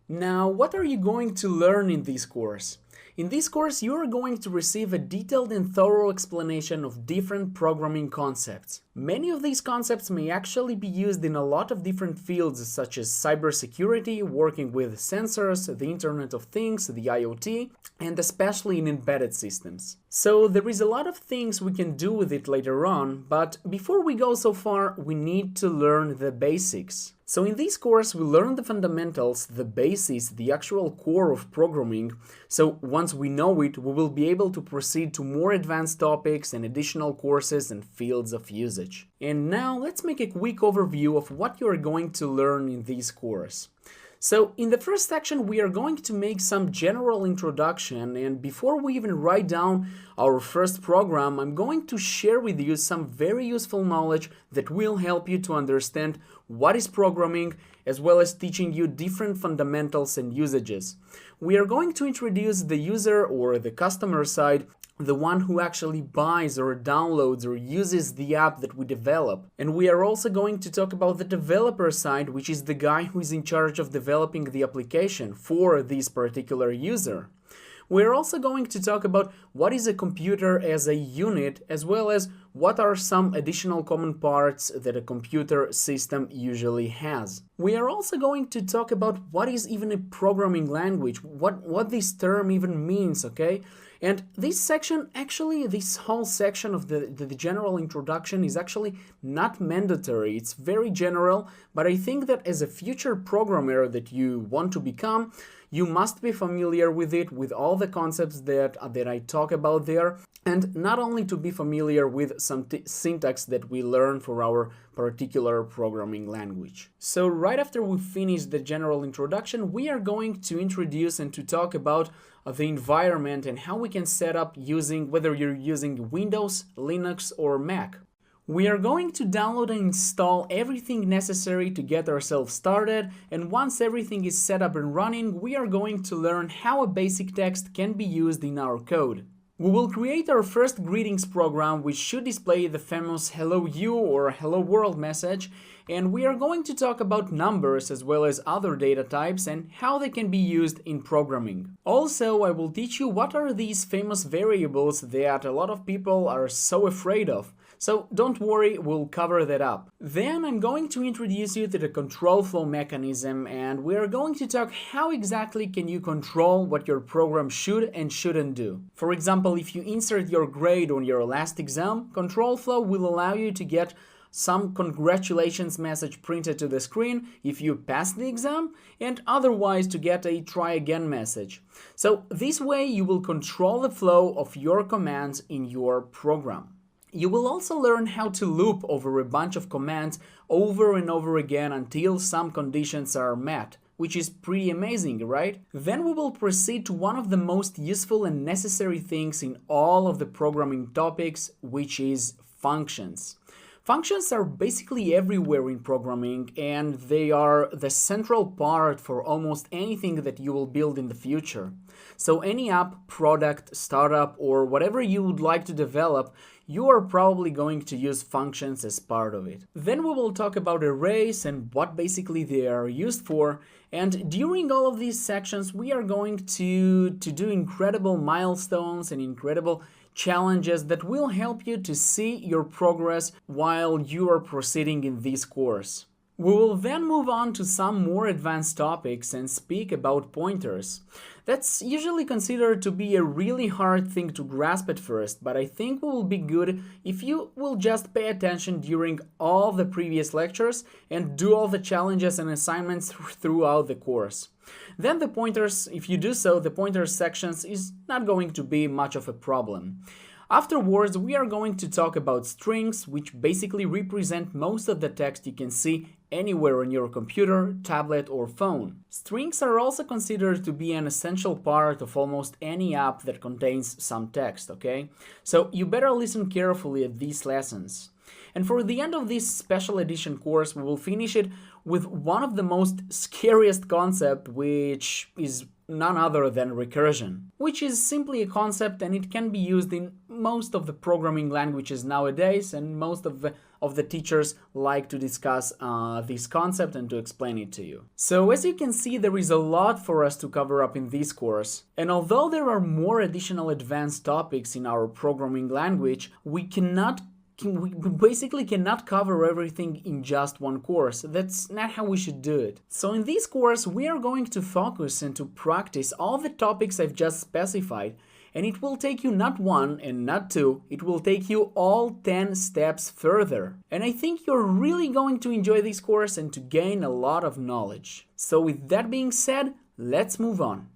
Now, what are you going to learn in this course? In this course, you are going to receive a detailed and thorough explanation of different programming concepts. Many of these concepts may actually be used in a lot of different fields such as cybersecurity, working with sensors, the Internet of Things, the IoT, and especially in embedded systems. So there is a lot of things we can do with it later on, but before we go so far, we need to learn the basics. So in this course, we learn the fundamentals, the basis, the actual core of programming. So once we know it, we will be able to proceed to more advanced topics and additional courses and fields of usage. And now let's make a quick overview of what you are going to learn in this course. So in the first section, we are going to make some general introduction, and before we even write down our first program, I'm going to share with you some very useful knowledge that will help you to understand what is programming, as well as teaching you different fundamentals and usages. We are going to introduce the user or the customer side, the one who actually buys or downloads or uses the app that we develop. And we are also going to talk about the developer side, which is the guy who is in charge of developing the application for this particular user. We're also going to talk about what is a computer as a unit, as well as what are some additional common parts that a computer system usually has. We are also going to talk about what is even a programming language, what this term even means, okay? And this section, actually, this whole section of the general introduction is actually not mandatory. It's very general, but I think that as a future programmer that you want to become, you must be familiar with it, with all the concepts that I talk about there, and not only to be familiar with some syntax that we learn for our particular programming language. So right after we finish the general introduction, we are going to introduce and to talk about the environment and how we can set up using, whether you're using Windows, Linux, or Mac. We are going to download and install everything necessary to get ourselves started, and once everything is set up and running, we are going to learn how a basic text can be used in our code. We will create our first greetings program, which should display the famous hello you or hello world message, and we are going to talk about numbers as well as other data types and how they can be used in programming. Also, I will teach you what are these famous variables that a lot of people are so afraid of. So don't worry, we'll cover that up. Then I'm going to introduce you to the control flow mechanism, and we are going to talk how exactly can you control what your program should and shouldn't do. For example, if you insert your grade on your last exam, control flow will allow you to get some congratulations message printed to the screen if you pass the exam, and otherwise to get a try again message. So this way you will control the flow of your commands in your program. You will also learn how to loop over a bunch of commands over and over again until some conditions are met, which is pretty amazing, right? Then we will proceed to one of the most useful and necessary things in all of the programming topics, which is functions. Functions are basically everywhere in programming, and they are the central part for almost anything that you will build in the future. So any app, product, startup, or whatever you would like to develop, you are probably going to use functions as part of it. Then we will talk about arrays and what basically they are used for, and during all of these sections we are going to do incredible milestones and incredible challenges that will help you to see your progress while you are proceeding in this course. We will then move on to some more advanced topics and speak about pointers. That's usually considered to be a really hard thing to grasp at first, but I think it will be good if you will just pay attention during all the previous lectures and do all the challenges and assignments throughout the course. Then the pointers, if you do so, the pointers sections is not going to be much of a problem. Afterwards, we are going to talk about strings, which basically represent most of the text you can see anywhere on your computer, tablet, or phone. Strings are also considered to be an essential part of almost any app that contains some text, okay? So you better listen carefully at these lessons. And for the end of this special edition course, we will finish it with one of the most scariest concepts, which is none other than recursion, which is simply a concept and it can be used in most of the programming languages nowadays, and most of the teachers like to discuss this concept and to explain it to you. So as you can see, there is a lot for us to cover up in this course, and although there are more additional advanced topics in our programming language, we basically cannot cover everything in just one course. That's not how we should do it. So in this course, we are going to focus and to practice all the topics I've just specified, and it will take you not one and not two, it will take you all 10 steps further. And I think you're really going to enjoy this course and to gain a lot of knowledge. So with that being said, let's move on.